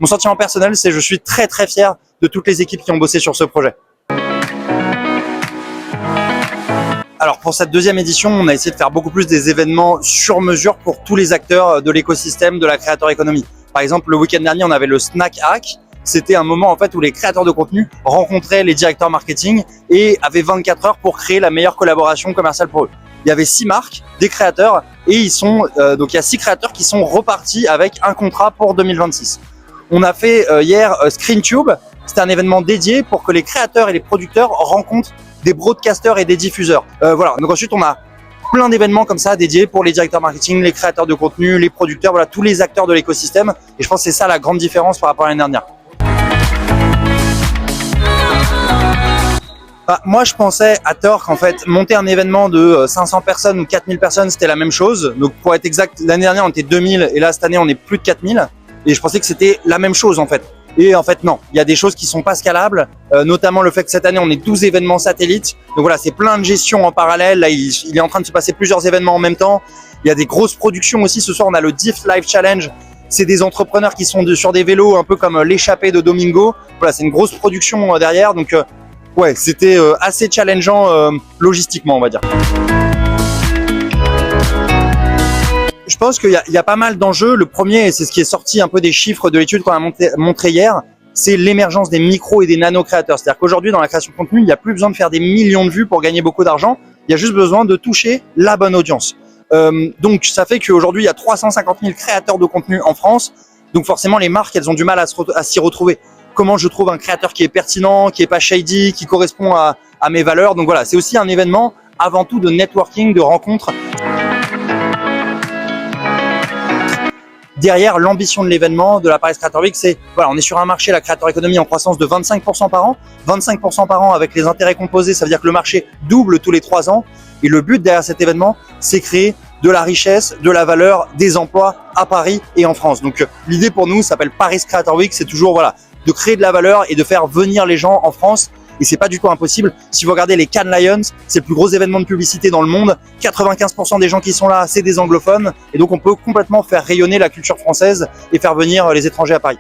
Mon sentiment personnel, c'est que je suis très très fier de toutes les équipes qui ont bossé sur ce projet. Alors pour cette deuxième édition, on a essayé de faire beaucoup plus des événements sur mesure pour tous les acteurs de l'écosystème de la creator economy. Par exemple, le week-end dernier, on avait le Snack Hack. C'était un moment en fait où les créateurs de contenu rencontraient les directeurs marketing et avaient 24 heures pour créer la meilleure collaboration commerciale pour eux. Il y avait 6 marques, des créateurs et donc il y a 6 créateurs qui sont repartis avec un contrat pour 2026. On a fait hier ScreenTube. C'était un événement dédié pour que les créateurs et les producteurs rencontrent des broadcasters et des diffuseurs. Voilà. Donc ensuite, on a plein d'événements comme ça dédiés pour les directeurs marketing, les créateurs de contenu, les producteurs, voilà, tous les acteurs de l'écosystème. Et je pense que c'est ça la grande différence par rapport à l'année dernière. Moi, je pensais à tort qu'en fait, monter un événement de 500 personnes ou 4000 personnes, c'était la même chose. Donc pour être exact, l'année dernière, on était 2000 et là, cette année, on est plus de 4000. Et je pensais que c'était la même chose en fait. Et en fait, non. Il y a des choses qui sont pas scalables, notamment le fait que cette année, on est 12 événements satellites. Donc voilà, c'est plein de gestion en parallèle. Là, il est en train de se passer plusieurs événements en même temps. Il y a des grosses productions aussi. Ce soir, on a le Diff Live Challenge. C'est des entrepreneurs qui sont sur des vélos, un peu comme l'échappée de Domingo. Voilà, c'est une grosse production derrière. Donc, ouais, c'était assez challengeant logistiquement, on va dire. Je pense qu'il y a pas mal d'enjeux. Le premier, et c'est ce qui est sorti un peu des chiffres de l'étude qu'on a montré hier, c'est l'émergence des micros et des nano-créateurs. C'est-à-dire qu'aujourd'hui, dans la création de contenu, il n'y a plus besoin de faire des millions de vues pour gagner beaucoup d'argent. Il y a juste besoin de toucher la bonne audience. Donc, ça fait qu'aujourd'hui, il y a 350 000 créateurs de contenu en France. Donc, forcément, les marques, elles ont du mal à s'y retrouver. Comment je trouve un créateur qui est pertinent, qui est pas shady, qui correspond à mes valeurs. Donc voilà, c'est aussi un événement avant tout de networking, de rencontres. Derrière l'ambition de l'événement, de la Paris Creator Week, c'est voilà, on est sur un marché, la creator economy, en croissance de 25% par an. 25% par an avec les intérêts composés, ça veut dire que le marché double tous les 3 ans. Et le but derrière cet événement, c'est créer de la richesse, de la valeur, des emplois à Paris et en France. Donc l'idée pour nous s'appelle Paris Creator Week, c'est toujours voilà, de créer de la valeur et de faire venir les gens en France. Et c'est pas du tout impossible. Si vous regardez les Cannes Lions, c'est le plus gros événement de publicité dans le monde. 95% des gens qui sont là, c'est des anglophones. Et donc, on peut complètement faire rayonner la culture française et faire venir les étrangers à Paris.